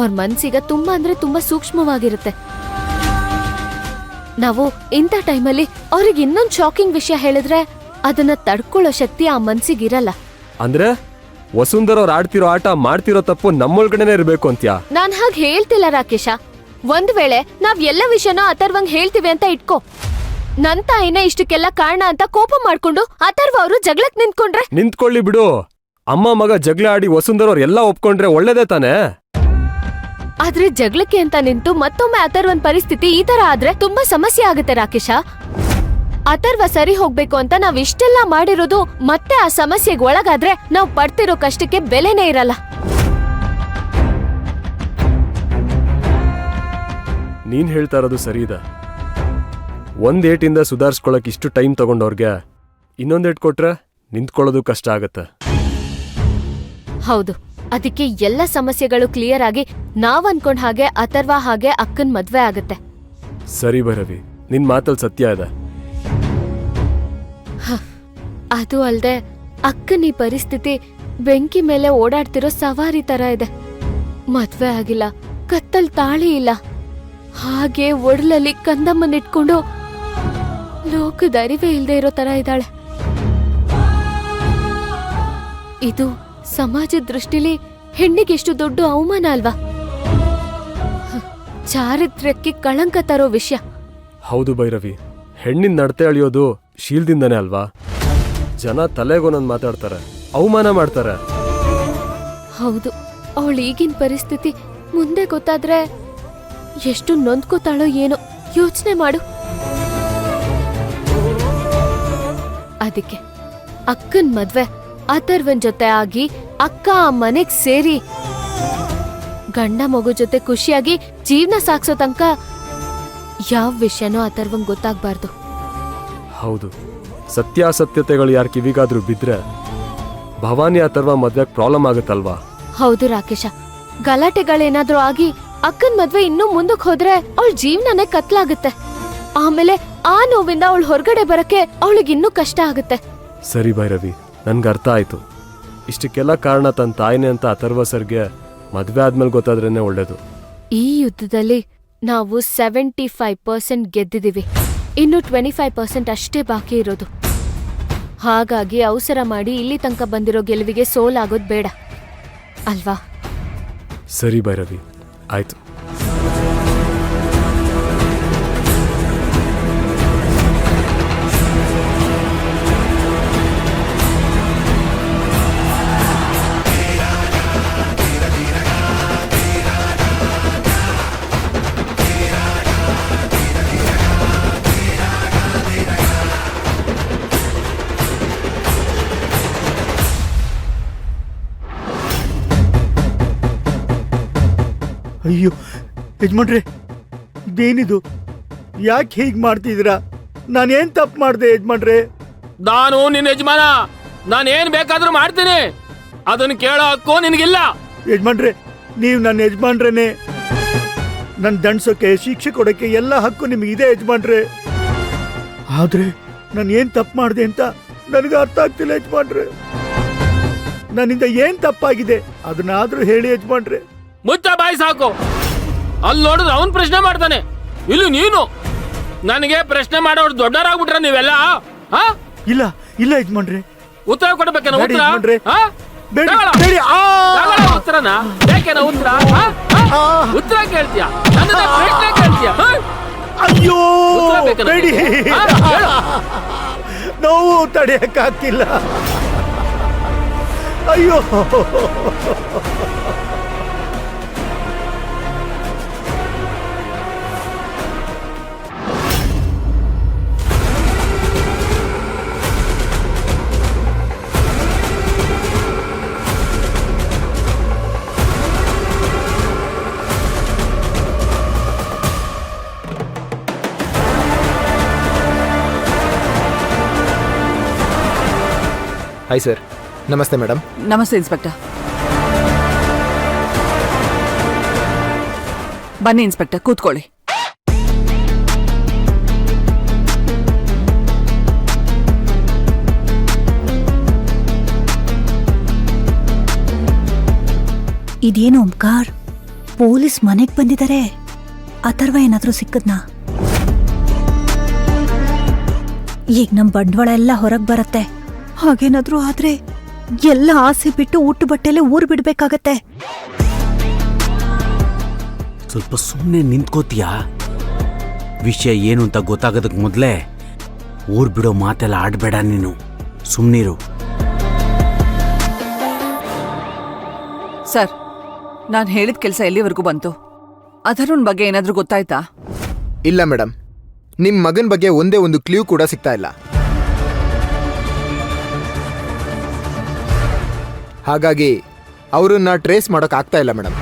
ಅವ್ರ ಮನ್ಸೀಗ ತುಂಬಾ ಅಂದ್ರೆ ತುಂಬಾ ಸೂಕ್ಷ್ಮವಾಗಿರುತ್ತೆ. ನಾವು ಇಂಥ ಟೈಮಲ್ಲಿ ಅವ್ರಿಗೆ ಇನ್ನೊಂದ್ ಶಾಕಿಂಗ್ ವಿಷಯ ಹೇಳಿದ್ರೆ ಅದನ್ನ ತಡ್ಕೊಳ್ಳೋ ಶಕ್ತಿ ಆ ಮನ್ಸಿಗಿರಲ್ಲ. ಅಂದ್ರೆ ವಸುಂಧರ ಅವ್ರು ಆಡ್ತಿರೋ ಆಟ ಮಾಡ್ತಿರೋ ತಪ್ಪು ನಮ್ಮೊಳಗಡೆನೆ ಇರ್ಬೇಕು ಅಂತ್ಯಾ? ನಾನ್ ಹಾಗೆ ಹೇಳ್ತಿಲ್ಲ ರಾಕೇಶ. ಒಂದ್ ವೇಳೆ ನಾವ್ ಎಲ್ಲ ವಿಷಯನ ಅಥರ್ವಂಗ್ ಹೇಳ್ತೀವಿ ಅಂತ ಇಟ್ಕೋ, ನನ್ ತಾಯಿನೇ ಇಷ್ಟಕ್ಕೆಲ್ಲ ಕಾರಣ ಅಂತ ಕೋಪ ಮಾಡ್ಕೊಂಡು ಅಥರ್ವ ಅವರು ಜಗಳಕ್ ನಿಂತ್ಕೊಂಡ್ರೆ? ನಿಂತ್ಕೊಳ್ಳಿ ಬಿಡು. ಅಮ್ಮ ಮಗ ಜಗಳ ಆಡಿ ವಸುಂಧರ ಅವ್ರು ಎಲ್ಲ ಒಪ್ಕೊಂಡ್ರೆ ಒಳ್ಳೇದೇ ತಾನೇ? ಆದ್ರೆ ಜಗಳಕ್ಕೆ ಅಂತ ನಿಂತು ಮತ್ತೊಮ್ಮೆ ಅಥರ್ವನ್ ಪರಿಸ್ಥಿತಿ ಈ ತರ ಆದ್ರೆ ತುಂಬಾ ಸಮಸ್ಯೆ ಆಗುತ್ತೆ ರಾಕೇಶ. ಅಥರ್ವ ಸರಿ ಹೋಗ್ಬೇಕು ಅಂತ ನಾವ್ ಇಷ್ಟೆಲ್ಲಾ ಮಾಡಿರೋದು ಮತ್ತೆ ಆ ಸಮಸ್ಯೆಗೆ ಒಳಗಾದ್ರೆ ನಾವ್ ಪಡ್ತಿರೋ ಕಷ್ಟಕ್ಕೆ ಬೆಲೆನೇ ಇರಲ್ಲ. ನೀನ್ ಹೇಳ್ತಾ ಇರೋದು ಸರಿ ಇದೆ. ಒಂದ್ ಏಟಿಂದ ಸುಧಾರಿಸ್ಕೊಳಕ್ ಇಷ್ಟು ಟೈಮ್ ತಗೊಂಡವ್ರಿಗೆ ಇನ್ನೊಂದ್ ಏಟ್ ಕೊಟ್ರೆ ನಿಂತ್ಕೊಳ್ಳೋದು ಕಷ್ಟ ಆಗತ್ತೆ. ಹೌದು, ಅದಕ್ಕೆ ಎಲ್ಲ ಸಮಸ್ಯೆಗಳು ಕ್ಲಿಯರ್ ಆಗಿ ನಾವ್ ಅನ್ಕೊಂಡ್ ಹಾಗೆ ಅಥರ್ವ ಹಾಗೆ ಅಕ್ಕನ್ ಮದ್ವೆ ಆಗತ್ತೆ. ಸರಿ ಭೈರವಿ, ನಿನ್ ಮಾತಲ್ ಸತ್ಯ ಇದೆ. ಅದು ಅಲ್ದೆ ಅಕ್ಕನ್ ಈ ಪರಿಸ್ಥಿತಿ ಬೆಂಕಿ ಮೇಲೆ ಓಡಾಡ್ತಿರೋ ಸವಾರಿ ತರ ಇದೆ. ಮದ್ವೆ ಆಗಿಲ್ಲ, ಕತ್ತಲ್ ತಾಳಿ ಇಲ್ಲ, ಹಾಗೆ ಒಡಲಲ್ಲಿ ಕಂದಮ್ಮನಿಟ್ಕೊಂಡು ಲೋಕದ ಅರಿವೇ ಇಲ್ದೇ ಇರೋ ತರ ಇದ್ದಾಳೆ. ಇದು ಸಮಾಜದ ದೃಷ್ಟಿಲಿ ಹೆಣ್ಣಿಗೆ ಎಷ್ಟು ದೊಡ್ಡ ಅವಮಾನ ಅಲ್ವಾ? ಚಾರಿತ್ರ್ಯಕ್ಕೆ ಕಳಂಕ ತರೋ ವಿಷಯ. ಹೌದು ಭೈರವಿ, ಹೆಣ್ಣಿನ ನಡತೆ ಅಳಿಯೋದು ಶೀಲ್ದಿಂದನೇ ಅಲ್ವಾ? ಜನ ತಲೆಗೊಂದೊಂದು ಮಾತಾಡ್ತಾರೆ, ಅವಮಾನ ಮಾಡ್ತಾರೆ. ಹೌದು, ಅವಳು ಈಗಿನ ಪರಿಸ್ಥಿತಿ ಮುಂದೆ ಗೊತ್ತಾದ್ರೆ ಎಷ್ಟು ನೊಂದ್ಕೋತಾಳೋ ಏನೋ ಯೋಚನೆ ಮಾಡು. ಅದಕ್ಕೆ ಅಕ್ಕನ್ ಮದ್ವೆ ಅಥರ್ವನ್ ಜೊತೆ ಆಗಿ ಅಕ್ಕ ಆ ಮನೆಗ್ ಸೇರಿ ಗಂಡ ಮಗು ಜೊತೆ ಖುಷಿಯಾಗಿ ಜೀವನ ಸಾಗ್ಸೋ ತನಕ ಯಾವ ವಿಷಯನೂ ಅಥರ್ವಂಗ್ ಗೊತ್ತಾಗ್ಬಾರ್ದು. ಹೌದು, ಸತ್ಯಾಸತ್ಯತೆಗಳು ಯಾರ ಕಿವಿಗಾದ್ರೂ ಬಿದ್ರೆ ಭವಾನಿ ಅಥರ್ವ ಮದ್ವೆಗ್ ಪ್ರಾಬ್ಲಮ್ ಆಗುತ್ತಲ್ವಾ? ಹೌದು ರಾಕೇಶ, ಗಲಾಟೆಗಳೇನಾದ್ರೂ ಆಗಿ ಅಕ್ಕನ್ ಮದ್ವೆ ಇನ್ನೂ ಮುಂದಕ್ಕೆ ಹೋದ್ರೆ ಅವಳ ಜೀವನನೇ ಕತ್ಲಾಗುತ್ತೆ. ಆಮೇಲೆ ಆ ನೋವಿಂದ ಅವಳು ಹೊರಗಡೆ ಬರಕ್ಕೆ ಅವಳಿಗಿನ್ನೂ ಕಷ್ಟ ಆಗುತ್ತೆ. ಸರಿ ಭೈರವಿ, ನನ್ಗೆ ಅರ್ಥ ಆಯ್ತು. ಇಷ್ಟಕ್ಕೆಲ್ಲ ಕಾರಣ ತನ್ನ ತಾಯಿನೇ ಅಂತ ಅಥರ್ವ ಸರ್ಗೆ ಮದ್ವೆ ಆದ್ಮೇಲೆ ಗೊತ್ತಾದ್ರೇನೆ ಒಳ್ಳೇದು. ಈ ಯುದ್ಧದಲ್ಲಿ ನಾವು 75% ಗೆದ್ದಿದೀವಿ, ಇನ್ನು 25% ಅಷ್ಟೇ ಬಾಕಿ ಇರೋದು. ಹಾಗಾಗಿ ಅವಸರ ಮಾಡಿ ಇಲ್ಲಿ ತನಕ ಬಂದಿರೋ ಗೆಲುವಿಗೆ ಸೋಲಾಗೋದ್ ಬೇಡ ಅಲ್ವಾ? ಸರಿ ಭೈರವಿ, ಆಯ್ತು. ಅಯ್ಯೋ ಯಜಮಾನ್ರೆ, ಇದೇನಿದು? ಯಾಕೆ ಹೀಗೆ ಮಾಡ್ತಿದ್ದೀರಾ? ನಾನೇನ್ ತಪ್ಪು ಮಾಡಿದೆ ಯಜಮಾನ್ರೆ? ನಾನು ನಿನ್ನ ಯಜಮಾನ, ನಾನೇನ್ ಬೇಕಾದ್ರೂ ಮಾಡ್ತೀನಿ, ಅದನ್ನ ಕೇಳೋ ಹಕ್ಕು ನಿನಗಿಲ್ಲ. ಯಜಮಾನ್ರೆ, ನೀವು ನನ್ನ ಯಜಮಾನ್ರೇನೆ. ನನ್ನ ದಂಡ್ಸೋಕೆ, ಶಿಕ್ಷೆ ಕೊಡೋಕೆ ಎಲ್ಲ ಹಕ್ಕು ನಿಮಗಿದೆ ಯಜಮಾನ್ರೆ. ಆದ್ರೆ ನಾನು ಏನ್ ತಪ್ಪು ಮಾಡಿದೆ ಅಂತ ನನಗೆ ಅರ್ಥ ಆಗ್ತಿಲ್ಲ ಯಜಮಾನ್ರೆ. ನನ್ನಿಂದ ಏನ್ ತಪ್ಪಾಗಿದೆ ಅದನ್ನಾದ್ರೂ ಹೇಳಿ ಯಜಮಾನ್ರೆ. ಮುಚ್ಚ ಬಾಯಿ ಸಾಕು. ಅಲ್ಲಿ ನೋಡಿದ್ರೆ ಅವನ್ ಪ್ರಶ್ನೆ ಮಾಡ್ತಾನೆ, ಇಲ್ಲಿ ನೀನು. ನನಗೆ ಪ್ರಶ್ನೆ ಮಾಡೋರು ದೊಡ್ಡವರಾಗ್ಬಿಟ್ರ ನೀವೆಲ್ಲ? ಇಲ್ಲ ಇಲ್ಲ ಯಜಮಾನ್ರೆ, ಉತ್ತರ ಕೊಡ್ಬೇಕೇನ? ಉತ್ತರ ಉತ್ತರನ ಬೇಕೇನ? ಉತ್ತರ ಉತ್ತರ ಕೇಳ್ತೀಯ, ಪ್ರಶ್ನೆ ಕೇಳ್ತೀಯ? ಅಯ್ಯೋ ಬೇಡಿ, ನೋವು ತಡೆಯಕ್ಕಾಗ್ತಿಲ್ಲ. ಅಯ್ಯೋ ಹಾಯ್ ಸರ್. ನಮಸ್ತೆ ಮೇಡಮ್. ನಮಸ್ತೆ ಇನ್ಸ್ಪೆಕ್ಟರ್. ಬನ್ನಿ ಇನ್ಸ್ಪೆಕ್ಟರ್, ಕೂತ್ಕೊಳ್ಳಿ. ಇದೇನು ಓಂಕಾರ್, ಪೊಲೀಸ್ ಮನೆಗ್ ಬಂದಿದ್ದಾರೆ. ಅಥರ್ವ ಏನಾದ್ರೂ ಸಿಕ್ಕದ್ನಾ? ಈಗ ನಮ್ ಬಂಡವಾಳ ಎಲ್ಲ ಹೊರಗ್ ಬರತ್ತೆ. ಹಾಗೇನಾದ್ರೂ ಆದ್ರೆ ಎಲ್ಲ ಆಸೆ ಬಿಟ್ಟು ಊಟ ಬಟ್ಟೆಲೆ ಊರ್ ಬಿಡ್ಬೇಕಾಗತ್ತೆ. ಸ್ವಲ್ಪ ಸುಮ್ಮನೆ ನಿಂತ್ಕೋತೀಯಾ? ವಿಷಯ ಏನು ಅಂತ ಗೊತ್ತಾಗೋದಕ್ಕೆ ಮೊದಲೇ ಊರ್ ಬಿಡೋ ಮಾತೆಲ್ಲ ಆಡ್ಬೇಡ ನೀನು. ಸುಮ್ಮನಿರು. ಸರ್, ನಾನು ಹೇಳಿದ ಕೆಲಸ ಎಲ್ಲಿವರೆಗೂ ಬಂತು? ಅಧರುಣ್ ಬಗ್ಗೆ ಏನಾದ್ರೂ ಗೊತ್ತಾಯ್ತಾ? ಇಲ್ಲ ಮೇಡಮ್, ನಿಮ್ ಮಗನ್ ಬಗ್ಗೆ ಒಂದೇ ಒಂದು ಕ್ಲೂ ಕೂಡ ಸಿಗ್ತಾ ಇಲ್ಲ. ಹಾಗಾಗಿ ಅವರನ್ನ ಟ್ರೇಸ್ ಮಾಡೋಕ್ ಆಗ್ತಾ ಇಲ್ಲ ಮೇಡಮ್.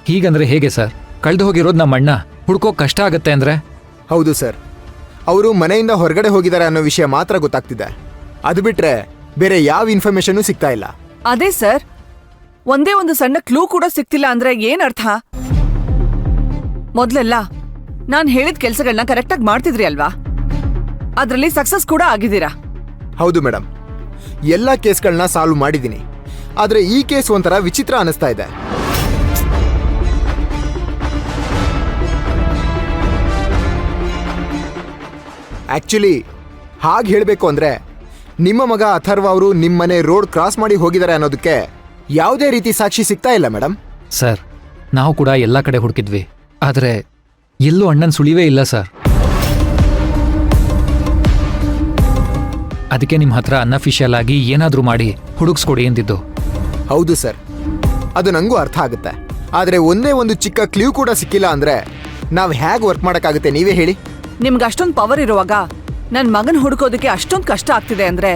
ಹೀಗಂದ್ರೆ ಹೇಗೆ ಸರ್? ಕಳೆದು ಹೋಗಿರೋದು ನಮ್ಮ ಅಣ್ಣ, ಹುಡ್ಕೋಕ್ ಕಷ್ಟ ಆಗತ್ತೆ ಅಂದ್ರೆ? ಹೌದು ಸರ್, ಅವರು ಮನೆಯಿಂದ ಹೊರಗಡೆ ಹೋಗಿದ್ದಾರೆ ಅನ್ನೋ ವಿಷಯ ಮಾತ್ರ ಗೊತ್ತಾಗ್ತಿದೆ. ಅದು ಬಿಟ್ರೆ ಬೇರೆ ಯಾವ ಇನ್ಫಾರ್ಮೇಶನ್ ಸಿಗ್ತಾ ಇಲ್ಲ. ಅದೇ ಸರ್, ಒಂದೇ ಒಂದು ಸಣ್ಣ ಕ್ಲೂ ಕೂಡ ಸಿಕ್ತಿಲ್ಲ ಅಂದ್ರೆ ಏನ್ ಅರ್ಥ? ಮೊದ್ಲೆಲ್ಲ ನಾನ್ ಹೇಳಿದ ಕೆಲ್ಸಗಳನ್ನ ಕರೆಕ್ಟಾಗಿ ಮಾಡ್ತಿದ್ರಿ ಅಲ್ವಾ? ಅದ್ರಲ್ಲಿ ಸಕ್ಸಸ್ ಕೂಡ ಆಗಿದ್ದೀರಾ. ಹೌದು ಮೇಡಮ್, ಎಲ್ಲ ಕೇಸ್ಗಳನ್ನ ಸಾಲ್ವ್ ಮಾಡಿದ್ದೀನಿ. ಆದ್ರೆ ಈ ಕೇಸ್ ಒಂಥರ ವಿಚಿತ್ರ ಅನಿಸ್ತಾ ಇದೆ. ಆಕ್ಚುಲಿ ಹಾಗೆ ಹೇಳಬೇಕು ಅಂದ್ರೆ ನಿಮ್ಮ ಮಗ ಅಥರ್ವ ಅವರು ನಿಮ್ಮನೆ ರೋಡ್ ಕ್ರಾಸ್ ಮಾಡಿ ಹೋಗಿದ್ದಾರೆ ಅನ್ನೋದಕ್ಕೆ ಯಾವುದೇ ರೀತಿ ಸಾಕ್ಷಿ ಸಿಗ್ತಾ ಇಲ್ಲ ಮೇಡಮ್. ಸರ್, ನಾವು ಕೂಡ ಎಲ್ಲ ಕಡೆ ಹುಡುಕಿದ್ವಿ, ಆದ್ರೆ ಎಲ್ಲೂ ಅಣ್ಣನ ಸುಳಿವೇ ಇಲ್ಲ ಸರ್. ಅದಕ್ಕೆ ನಿಮ್ಮ ಹತ್ರ ಅನ್ಅಫಿಷಿಯಲ್ ಆಗಿ ಏನಾದ್ರೂ ಮಾಡಿ ಹುಡುಕ್ಸ್ಕೊಡಿ ಎಂದಿದ್ದು. ಹೌದು ಸರ್, ಅದು ನಂಗೂ ಅರ್ಥ ಆಗುತ್ತೆ. ಆದ್ರೆ ಒಂದೇ ಒಂದು ಚಿಕ್ಕ ಕ್ಲೂ ಕೂಡ ಸಿಕ್ಕಿಲ್ಲ ಅಂದ್ರೆ ನಾವು ಹೇಗೆ ವರ್ಕ್ ಮಾಡೋಕ್ಕಾಗುತ್ತೆ ನೀವೇ ಹೇಳಿ? ನಿಮ್ಗೆ ಅಷ್ಟೊಂದು ಪವರ್ ಇರುವಾಗ ನನ್ ಮಗನ್ ಹುಡುಕೋದಕ್ಕೆ ಅಷ್ಟೊಂದು ಕಷ್ಟ ಆಗ್ತಿದೆ ಅಂದ್ರೆ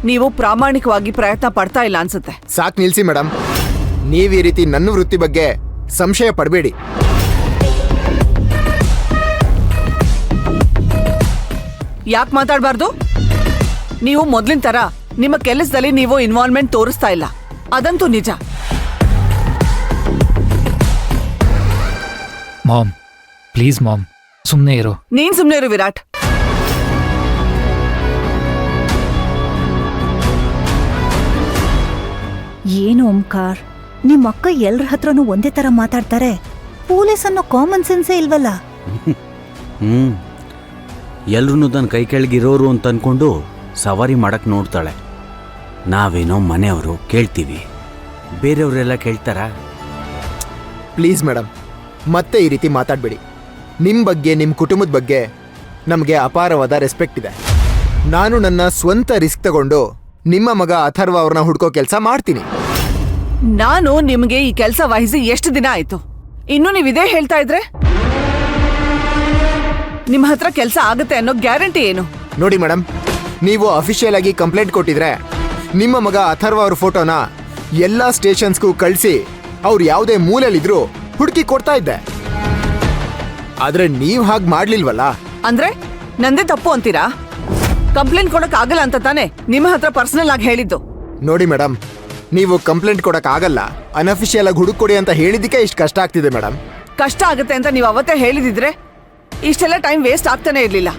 ನೀವು ಪ್ರಾಮಾಣಿಕವಾಗಿ ಪ್ರಯತ್ನ ಪಡ್ತಾ ಇಲ್ಲ ಅನ್ಸುತ್ತೆ. ಸಾಕ್ ನಿಲ್ಸಿ ಮೇಡಮ್, ನೀವ್ ಈ ರೀತಿ ನನ್ನ ವೃತ್ತಿ ಬಗ್ಗೆ ಸಂಶಯ ಪಡಬೇಡಿ. ಯಾಕೆ ಮಾತಾಡಬಾರ್ದು? ನೀವು ಮೊದ್ಲಿನ ತರ ನಿಮ್ಮ ಕೆಲಸದಲ್ಲಿ ನೀವು ಇನ್ವಾಲ್ವ್ಮೆಂಟ್ ತೋರಿಸ್ತಾ ಇಲ್ಲ, ಅದಂತೂ ನಿಜ. ಮಾಮ್, ಪ್ಲೀಸ್ ಮಾಮ್, ಸುಮ್ಮನೆ ಇರು. ನೀನ್ ಸುಮ್ನೆ ಇರು ವಿರಾಟ್. ಏನು ಓಂಕಾರ್, ನಿಮ್ ಅಕ್ಕ ಎಲ್ರ ಹತ್ರನೂ ಒಂದೇ ತರ ಮಾತಾಡ್ತಾರೆ. ಪೊಲೀಸ್ ಅನ್ನೋ ಕಾಮನ್ ಸೆನ್ಸೇ ಇಲ್ವಲ್ಲ? ಎಲ್ರೂ ತನ್ನ ಕೈ ಕೆಳಗಿರೋರು ಅಂತ ಅನ್ಕೊಂಡು ಸವಾರಿ ಮಾಡಕ್ ನೋಡ್ತಾಳೆ. ನಾವೇನೋ ಮನೆಯವರು ಕೇಳ್ತೀವಿ, ಬೇರೆಯವರೆಲ್ಲ ಕೇಳ್ತಾರಾ? ಪ್ಲೀಸ್ ಮೇಡಮ್, ಮತ್ತೆ ಈ ರೀತಿ ಮಾತಾಡಬೇಡಿ. ನಿಮ್ಮ ಬಗ್ಗೆ, ನಿಮ್ಮ ಕುಟುಂಬದ ಬಗ್ಗೆ ನಮಗೆ ಅಪಾರವಾದ ರೆಸ್ಪೆಕ್ಟ್ ಇದೆ. ನಾನು ನನ್ನ ಸ್ವಂತ ರಿಸ್ಕ್ ತಗೊಂಡು ನಿಮ್ಮ ಮಗ ಅಥರ್ವ ಅವ್ರನ್ನ ಹುಡ್ಕೋ ಕೆಲಸ ಮಾಡ್ತೀನಿ. ನಾನು ನಿಮ್ಗೆ ಈ ಕೆಲಸ ವಹಿಸಿ ಎಷ್ಟು ದಿನ ಆಯ್ತು? ಇನ್ನು ನೀವಿದೇ ಹೇಳ್ತಾ ಇದ್ರೆ ನಿಮ್ಮ ಹತ್ರ ಕೆಲಸ ಆಗುತ್ತೆ ಅನ್ನೋ ಗ್ಯಾರಂಟಿ ಏನು? ನೋಡಿ ಮೇಡಮ್, ನೀವು ಅಫಿಷಿಯಲ್ ಆಗಿ ಕಂಪ್ಲೇಂಟ್ ಕೊಟ್ಟಿದ್ರೆ ನಿಮ್ಮ ಮಗ ಅಥರ್ವ ಅವ್ರ ಫೋಟೋನ ಎಲ್ಲ ಸ್ಟೇಷನ್ಸ್ಗೂ ಕಳಿಸಿ ಅವ್ರು ಯಾವುದೇ ಮೂಲೆಯಲ್ಲಿದ್ರು ಹುಡುಕಿ ಕೊಡ್ತಾ ಇದ್ದೆ. ಆದ್ರೆ ನೀವು ಹಾಗೆ ಮಾಡ್ಲಿಲ್ವಲ್ಲ. ಅಂದ್ರೆ ನಂದೇ ತಪ್ಪು ಅಂತೀರಾ? ಕಂಪ್ಲೇಂಟ್ ಕೊಡಕ್ ಆಗಲ್ಲ ಅಂತ ತಾನೆ ನಿಮ್ಮ ಹತ್ರ ಪರ್ಸನಲ್ ಆಗಿ ಹೇಳಿದ್ದು. ನೋಡಿ ಮೇಡಮ್, ನೀವು ಕಂಪ್ಲೇಂಟ್ ಕೊಡಕ್ ಆಗಲ್ಲ, ಅನ್ಅಫಿಷಿಯಲ್ ಆಗಿ ಹುಡುಕೊಡಿ ಅಂತ ಹೇಳಿದಕ್ಕೆ ಇಷ್ಟು ಕಷ್ಟ ಆಗ್ತಿದೆ ಮೇಡಮ್. ಕಷ್ಟ ಆಗುತ್ತೆ ಅಂತ ನೀವು ಅವತ್ತೇ ಹೇಳಿದಿದ್ರೆ ಇಷ್ಟೆಲ್ಲ ಟೈಮ್ ವೇಸ್ಟ್ ಆಗ್ತಾನೆ ಇರ್ಲಿಲ್ಲ.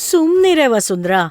ಸುಮ್ನಿರೆ ವಸುಂಧ್ರಾ,